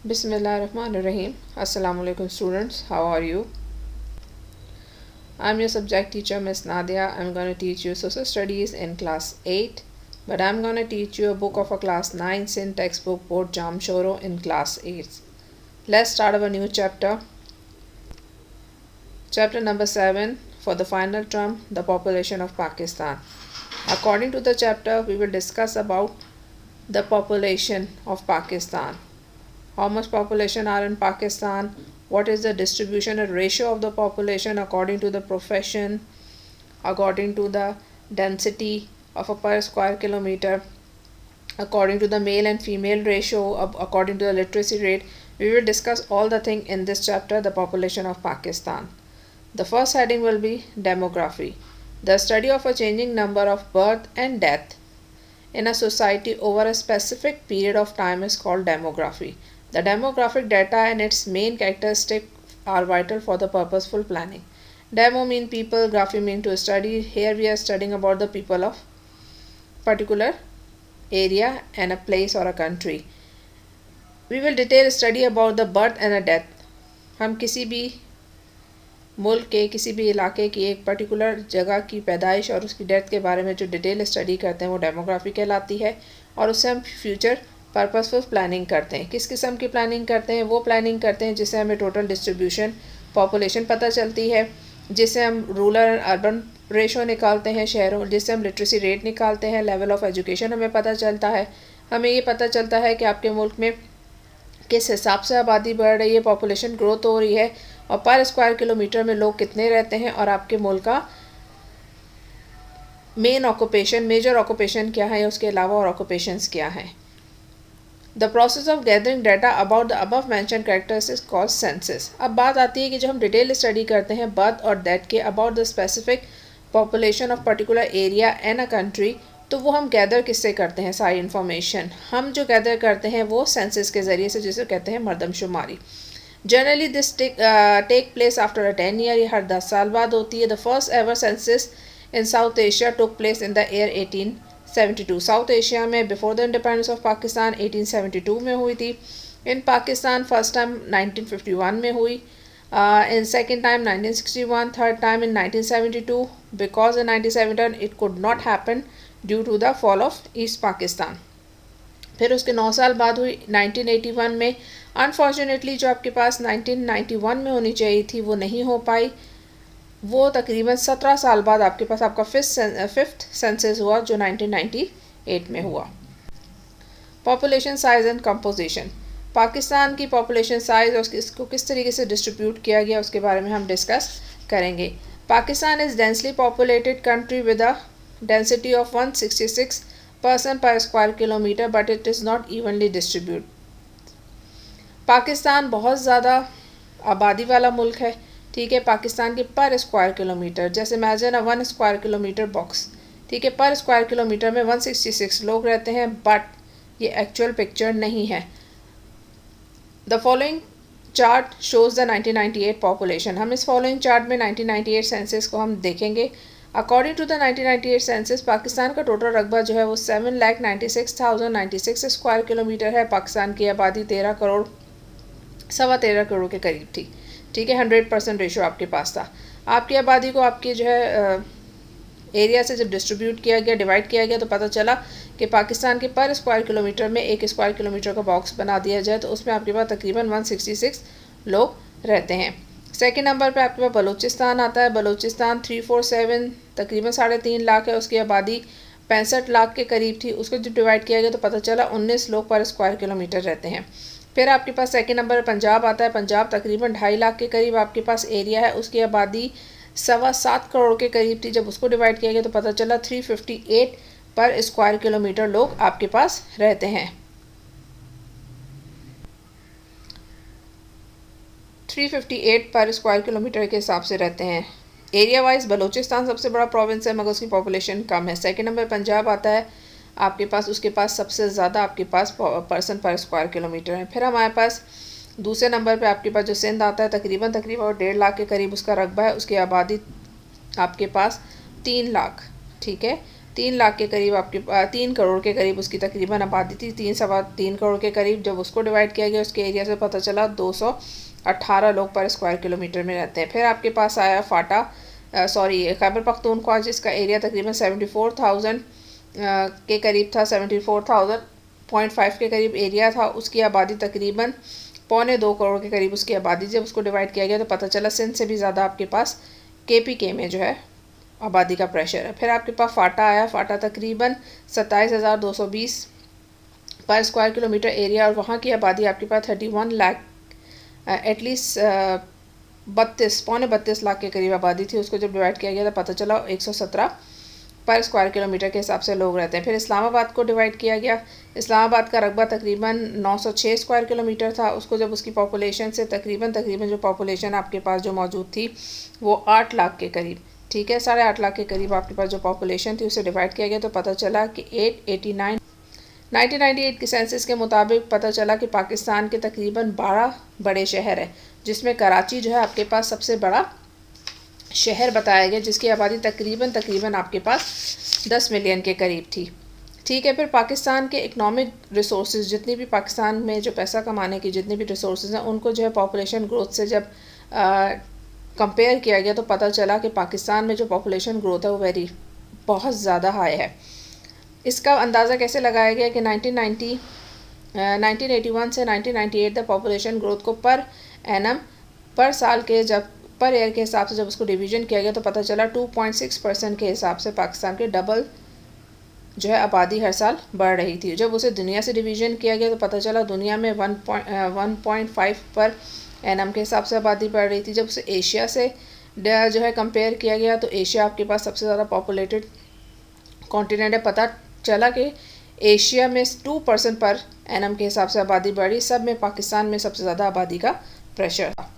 Bismillahirrahmanirrahim. Assalamu alaikum students. How are you? I'm your subject teacher Miss Nadia. I'm going to teach you social studies in class 8, but I'm going to teach you a book of a class 9 sin textbook board Jamshoro in class 8. Let's start our new chapter. Chapter number 7 for the final term, the population of Pakistan. According to the chapter, we will discuss about the population of Pakistan. How much population are in Pakistan? What is the distribution and ratio of the population according to the profession, according to the density of a per square kilometer, according to the male and female ratio, according to the literacy rate. We will discuss all the things in this chapter, the population of Pakistan. The first heading will be demography. The study of a changing number of birth and death in a society over a specific period of time is called demography. The demographic data and its main characteristics are vital for the purposeful planning. Demo mean people, graphy mean to study. Here we are studying about the people of particular area and a place or a country. We will detail study about the birth and a death. हम किसी भी मुल्क के किसी भी इलाके की एक पर्टिकुलर जगह की पैदाइश और उसकी डेथ के बारे में जो डिटेल स्टडी करते हैं वो डेमोग्राफी कहलाती है, और उससे हम फ्यूचर पर्पसफुल प्लानिंग करते हैं. किस किस्म की प्लानिंग करते हैं? वो प्लानिंग करते हैं जिससे हमें टोटल डिस्ट्रीब्यूशन पॉपुलेशन पता चलती है, जिससे हम रूरल एंड अर्बन रेशो निकालते हैं शहरों, जिससे हम लिटरेसी रेट निकालते हैं, लेवल ऑफ एजुकेशन हमें पता चलता है. हमें ये पता चलता है कि आपके मुल्क में किस हिसाब से आबादी बढ़ रही है, पॉपुलेशन ग्रोथ हो रही है, और पर स्क्वायर किलोमीटर में लोग कितने रहते हैं, और आपके मुल्क का मेन ऑक्यूपेशन, मेजर ऑक्यूपेशन क्या है, उसके अलावा और ऑक्यूपेशंस क्या हैं. The process of gathering data about the above mention characters is called census. अब बात आती है कि जब हम डिटेल स्टडी करते हैं बर्थ और डेथ के about the specific population of particular area and a country, तो वो हम गैदर किससे करते हैं? सारी इन्फॉर्मेशन हम जो गैदर करते हैं वो सेंसस के ज़रिए से, जिसे कहते हैं मरदमशुमारी. Generally this take place after a 10 year, ये हर 10 साल बाद होती है. The first ever census in South Asia took place in the year 1872. South Asia में before the independence of Pakistan 1872 में हुई थी. इन पाकिस्तान फर्स्ट टाइम 1951 में हुई, in second time 1961, third time in 1972. Because in 1971 it could not happen due to the fall of East Pakistan. फिर उसके 9 साल बाद हुई 1981 में. अनफॉर्चुनेटली जो आपके पास 1991 में होनी चाहिए थी वो नहीं हो पाई. वो तकरीबन 17 साल बाद आपके पास आपका फिफ्थ सेंसस हुआ जो 1998 में हुआ. Population size and composition. Pakistan की पॉपुलेशन साइज और इसको किस तरीके से डिस्ट्रीब्यूट किया गया उसके बारे में हम डिस्कस करेंगे. Pakistan is densely populated country with a density of 166 person per square kilometre, but it is not evenly distribute. Pakistan बहुत ज़्यादा आबादी वाला मुल्क है, ठीक है. पाकिस्तान के पर स्क्वायर किलोमीटर, जैसे इमेजिन 1 स्क्वायर किलोमीटर बॉक्स, ठीक है, पर स्क्वायर किलोमीटर में 166 लोग रहते हैं, बट ये एक्चुअल पिक्चर नहीं है. The following chart shows the 1998 population. हम इस फॉलोइंग चार्ट में 1998 सेंसस को हम देखेंगे. According to the 1998 census Pakistan का टोटल रकबा जो है वो 7,96,096 स्क्वायर किलोमीटर है. पाकिस्तान की आबादी 13 करोड़, 13.25 करोड़ के करीब थी, ठीक है. 100% रेशो आपके पास था. आपकी आबादी को आपके जो है एरिया से जब डिस्ट्रीब्यूट किया गया, डिवाइड किया गया, तो पता चला कि पाकिस्तान के पर स्क्वायर किलोमीटर में 1 स्क्वायर किलोमीटर का बॉक्स बना दिया जाए तो उसमें आपके पास तकरीबन 166 लोग रहते हैं. सेकंड नंबर पे आपके पास बलूचिस्तान आता है. बलूचिस्तान 347 तकरीबन 3.5 लाख है. उसकी आबादी 65 लाख के करीब थी. उसको जब डिवाइड किया गया तो पता चला 19 लोग पर स्क्वायर किलोमीटर रहते हैं. फिर आपके पास सेकंड नंबर पर पंजाब आता है. पंजाब तकरीबन 2.5 लाख के करीब आपके पास एरिया है. उसकी आबादी 7.25 करोड़ के करीब थी. जब उसको डिवाइड किया गया तो पता चला 358 पर स्क्वायर किलोमीटर लोग आपके पास रहते हैं. 358 पर स्क्वायर किलोमीटर के हिसाब से रहते हैं. एरिया वाइज बलूचिस्तान सबसे बड़ा प्रोविंस है मगर उसकी पॉपुलेशन कम है. सेकंड नंबर पंजाब आता है आपके पास, उसके पास सबसे ज़्यादा आपके पास पर्सन पर स्क्वायर किलोमीटर है. फिर हमारे पास दूसरे नंबर पे आपके पास जो सिंध आता है तकरीबन 1.5 लाख के करीब उसका रकबा है. उसकी आबादी आपके पास 3 लाख, ठीक है. 3 लाख के करीब आपके 3 करोड़ के करीब उसकी तकरीबन आबादी थी, 3 करोड़ के करीब। जब उसको डिवाइड किया गया उसके एरिया से पता चला 218 लोग पर स्क्वायर किलोमीटर में रहते हैं। फिर आपके पास आया खैबर पख्तूनख्वा, जिसका एरिया तकरीबन 74,000 के करीब था, 74,000.5 के करीब एरिया था। उसकी आबादी तकरीबन 1.25 करोड़ के करीब उसकी आबादी। जब उसको डिवाइड किया गया तो पता चला सिंध से भी ज़्यादा आपके पास KPK में जो है आबादी का प्रेशर है। फिर आपके पास फाटा आया। फाटा तकरीबन 27,220 पर स्क्वायर किलोमीटर एरिया और वहाँ की आबादी आपके पास 31 लाख एटलीस्ट 32 लाख के करीब आबादी थी। उसको जब डिवाइड किया गया तो पता चला 117 पर स्क्वायर किलोमीटर के हिसाब से लोग रहते हैं। फिर इस्लामाबाद को डिवाइड किया गया। इस्लामाबाद का रकबा तकरीबन 906 स्क्वायर किलोमीटर था। उसको जब उसकी पॉपुलेशन से तकरीबन जो पॉपुलेशन आपके पास जो मौजूद थी वो 8 लाख के करीब, ठीक है, 8.5 लाख के करीब आपके पास जो पॉपुलेशन थी उसे डिवाइड किया गया तो पता चला कि 1998 के सेंसस के मुताबिक पता चला कि पाकिस्तान के तकरीबन 12 बड़े शहर हैं, जिसमें कराची जो है आपके पास सबसे बड़ा शहर बताया गया, जिसकी आबादी तकरीबन आपके पास 10 मिलियन के करीब थी, ठीक है। फिर पाकिस्तान के इकनॉमिक रिसोर्सेज, जितनी भी पाकिस्तान में जो पैसा कमाने की जितनी भी रिसोर्सेज हैं उनको जो है पॉपुलेशन ग्रोथ से जब कंपेयर किया गया तो पता चला कि पाकिस्तान में जो पॉपुलेशन ग्रोथ है वो बहुत ज़्यादा हाई है। इसका अंदाज़ा कैसे लगाया गया कि 1981 से 1998 द पॉपुलेशन ग्रोथ को पर एनम पर साल के जब पर ईयर के हिसाब से जब उसको डिवीजन किया गया तो पता चला 2.6% के हिसाब से पाकिस्तान के डबल जो है आबादी हर साल बढ़ रही थी। जब उसे दुनिया से डिवीजन किया गया तो पता चला दुनिया में 1.5 पर एनम के हिसाब से आबादी बढ़ रही थी। जब उसे एशिया से जो है कंपेयर किया गया तो एशिया आपके पास सबसे ज़्यादा पॉपुलेटेड कॉन्टिनेंट है। पता चला कि एशिया में 2% पर एनम के हिसाब से आबादी बढ़ी। सब में पाकिस्तान में सबसे ज़्यादा आबादी का प्रेशर था।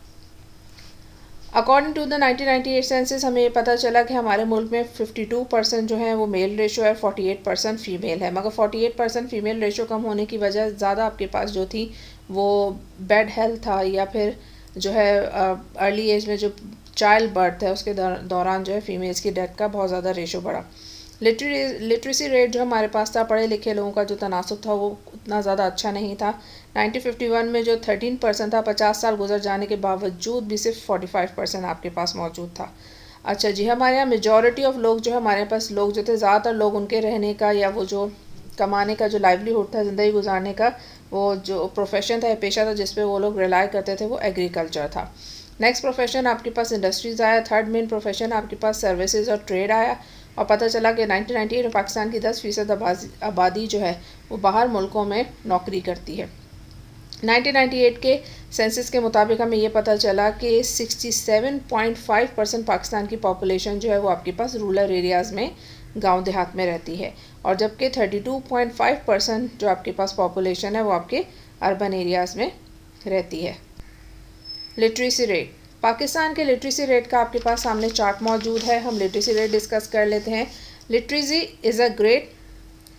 अकॉर्डिंग टू द 1998 सेंसस हमें ये पता चला कि हमारे मुल्क में 52% जो है वो मेल रेशो है, 48% फ़ीमेल है। मगर 48% फ़ीमेल रेशो कम होने की वजह ज़्यादा आपके पास जो थी वो बेड हेल्थ था या फिर जो है अर्ली एज में जो चाइल्ड बर्थ है उसके दौरान जो है फ़ीमेल्स की डेथ का बहुत ज़्यादा रेशो बढ़ा। लिटरेसी रेट जो हमारे पास था, पढ़े लिखे लोगों का जो तनासुब था वो उतना ज़्यादा अच्छा नहीं था। 1951 में जो 13% था, 50 साल गुजर जाने के बावजूद भी सिर्फ 45% आपके पास मौजूद था। अच्छा जी, हमारे यहाँ मेजॉरिटी ऑफ लोग जो है हमारे पास लोग जो थे ज़्यादातर लोग उनके रहने का या वो जो कमाने का जो लाइवलीहुड था, ज़िंदगी गुजारने का वो जो प्रोफेशन था या पेशा था जिस पे वो लोग रिलाई करते थे वो एग्रीकल्चर था। नेक्स्ट प्रोफेशन आपके पास इंडस्ट्रीज़ आया। थर्ड मेन प्रोफेशन आपके पास सर्विसेज और ट्रेड आया। और पता चला कि 1998 में पाकिस्तान की 10% आबादी जो है वो बाहर मुल्कों में नौकरी करती है। 1998 के सेंसस के मुताबिक हमें ये पता चला कि 67.5% पाकिस्तान की पॉपुलेशन जो है वो आपके पास रूरल एरियाज़ में गांव देहात में रहती है और जबकि 32.5% जो आपके पास पॉपुलेशन है वो आपके अर्बन एरियाज़ में रहती है। लिटरेसी रेट, पाकिस्तान के लिटरेसी रेट का आपके पास सामने चार्ट मौजूद है। हम लिटरेसी रेट डिस्कस कर लेते हैं। Literacy is a great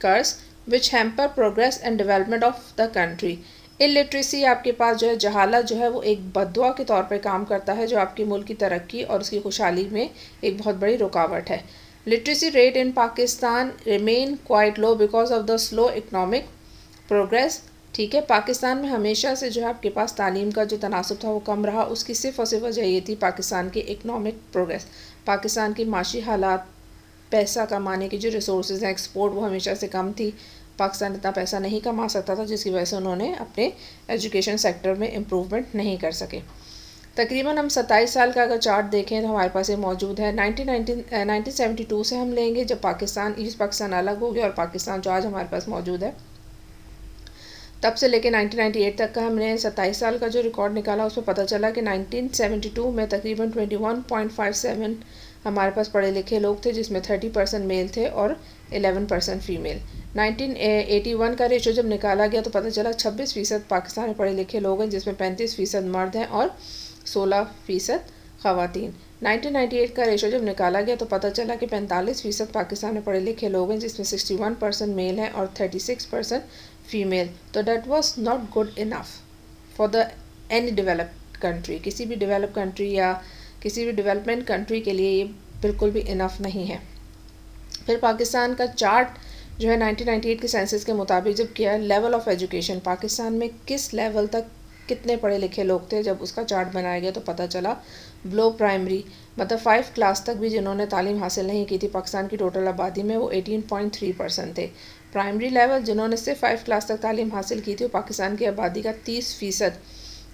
curse which hamper progress and development of the country. Illiteracy आपके पास जो है जहालत जो है वो एक बददुआ के तौर पे काम करता है जो आपके मुल्क की तरक्की और उसकी खुशहाली में एक बहुत बड़ी रुकावट है। Literacy rate in Pakistan remain quite low because of the slow economic progress, ठीक है। पाकिस्तान में हमेशा से जो है आपके पास तालीम का जो तनासुब था वो कम रहा। उसकी सिर्फ और सिर्फ वजह ये थी पाकिस्तान की इकनॉमिक प्रोग्रेस, पाकिस्तान की माशी हालात, पैसा कमाने की जो रिसोर्सेज हैं एक्सपोर्ट वो हमेशा से कम थी। पाकिस्तान इतना पैसा नहीं कमा सकता था जिसकी वजह से उन्होंने अपने एजुकेशन सेक्टर में इम्प्रूवमेंट नहीं कर सके। तकरीबन हम 27 साल का अगर चार्ट देखें तो हमारे पास ये मौजूद है। 1972 से हम लेंगे जब पाकिस्तान ईस्ट पाकिस्तान अलग हो गया और पाकिस्तान जो आज हमारे पास मौजूद है तब से लेके 1998 तक का हमने 27 साल का जो रिकॉर्ड निकाला उसमें पता चला कि 1972 में तकरीबन 21.57 हमारे पास पढ़े लिखे लोग थे जिसमें 30% मेल थे और 11% फ़ीमेल। 1981 का रेशो जब निकाला गया तो पता चला 26% पाकिस्तान में पढ़े लिखे लोग हैं जिसमें 35% मर्द हैं और 16% ख़वातीन। 1998 का रेशो जब निकाला गया तो पता चला कि 45% पाकिस्तान में पढ़े लिखे लोग हैं जिसमें 61% मेल हैं और 36% फ़ीमेल। तो that was not good enough for the any developed country. किसी भी डेवलप कंट्री या किसी भी डेवलपमेंट कंट्री के लिए ये बिल्कुल भी इनफ नहीं है। फिर पाकिस्तान का चार्ट जो है 1998 के सेंसस के मुताबिक जब किया, लेवल ऑफ एजुकेशन पाकिस्तान में किस लेवल तक कितने पढ़े लिखे लोग थे, जब उसका चार्ट बनाया गया तो पता चला बिलो प्राइमरी मतलब 5 क्लास तक भी जिन्होंने तालीम हासिल नहीं की थी पाकिस्तान की टोटल आबादी में वो 18.3% थे। प्राइमरी लेवल जिन्होंने सिर्फ 5 क्लास तक तालीम हासिल की थी वो पाकिस्तान की आबादी का 30%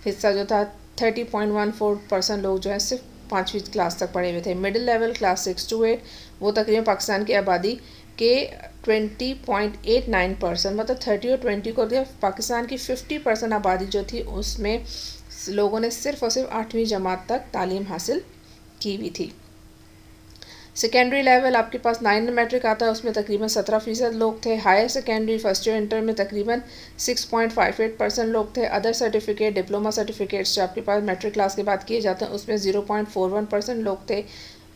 हिस्सा जो था 30.14% लोग जो है सिर्फ 5वीं क्लास तक पढ़े हुए थे। मिडिल लेवल क्लास 6 to 8 वो तकरीबन पाकिस्तान की आबादी के 20.89% मतलब 30 और 20 को दिया। पाकिस्तान की 50% आबादी जो थी उसमें लोगों ने सिर्फ और सिर्फ 8वीं जमात तक तालीम हासिल की हुई थी। सेकेंडरी लेवल आपके पास 9 मैट्रिक आता है, उसमें तकरीबन 17% लोग थे। Higher secondary first year inter में तकरीबन 6.58% लोग थे। अदर सर्टिफिकेट डिप्लोमा सर्टिफिकेट्स जो आपके पास मैट्रिक क्लास के बाद किए जाते हैं उसमें 0.41% लोग थे।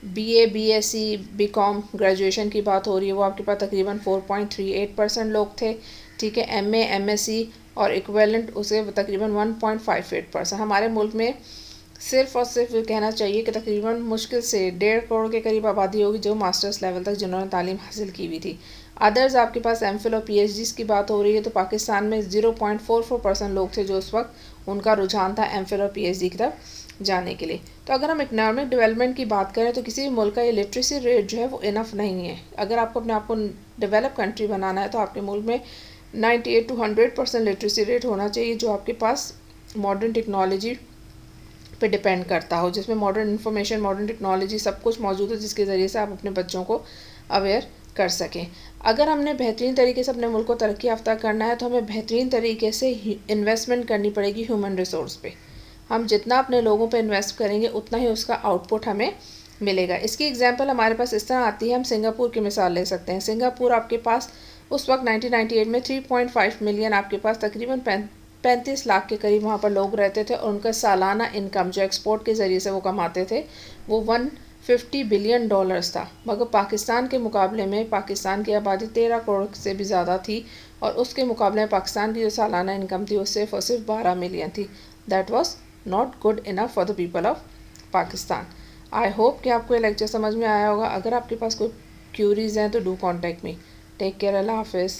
बीए बीएससी बीकॉम ग्रेजुएशन की बात हो रही है वो आपके पास तकरीबन 4.38% लोग थे। ठीक है, एमए एमएससी और इक्विवेलेंट उसे तकरीबन 1.58%। हमारे मुल्क में सिर्फ और सिर्फ कहना चाहिए कि तकरीबन मुश्किल से 1.5 करोड़ के करीब आबादी होगी जो मास्टर्स लेवल तक जिन्होंने तालीम हासिल की हुई थी। अदर्स आपके पास एमफिल और पीएचडी की बात हो रही है तो पाकिस्तान में 0.44% लोग थे जो उस वक्त उनका रुझान था एमफिल और पीएचडी की तरफ जाने के लिए। तो अगर हम इकनॉमिक डेवलपमेंट की बात करें तो किसी भी मुल्क का ये लिटरेसी रेट जो है वो इनफ नहीं है। अगर आपको अपने आप को डेवलप कंट्री बनाना है तो आपके मुल्क में 98 to 100% लिटरेसी रेट होना चाहिए जो आपके पास मॉडर्न टेक्नोलॉजी पे डिपेंड करता हो, जिसमें मॉडर्न इंफॉर्मेशन मॉडर्न टेक्नोलॉजी सब कुछ मौजूद है जिसके ज़रिए से आप अपने बच्चों को अवेयर कर सकें। अगर हमने बेहतरीन तरीके से अपने मुल्क को तरक्की याफ्ता करना है तो हमें बेहतरीन तरीके से इन्वेस्टमेंट करनी पड़ेगी ह्यूमन रिसोर्स पे। हम जितना अपने लोगों पे इन्वेस्ट करेंगे उतना ही उसका आउटपुट हमें मिलेगा। इसकी एग्जांपल हमारे पास इस तरह आती है, हम सिंगापुर की मिसाल ले सकते हैं। सिंगापुर आपके पास उस वक्त 1998 में 3.5 मिलियन आपके पास तकरीबन 35 लाख के करीब वहाँ पर लोग रहते थे और उनका सालाना इनकम जो एक्सपोर्ट के ज़रिए से वो कमाते थे वो 150 बिलियन डॉलर्स था। मगर पाकिस्तान के मुकाबले में पाकिस्तान की आबादी 13 करोड़ से भी ज़्यादा थी और उसके मुकाबले में पाकिस्तान की जो सालाना इनकम थी वो सिर्फ और सिर्फ 12 मिलियन थी। That was not good enough for the people of Pakistan. I hope कि आपको ये लेक्चर समझ में आया होगा। अगर आपके पास कोई क्यूरीज हैं तो do contact me. Take care, अल्लाह हाफिज़।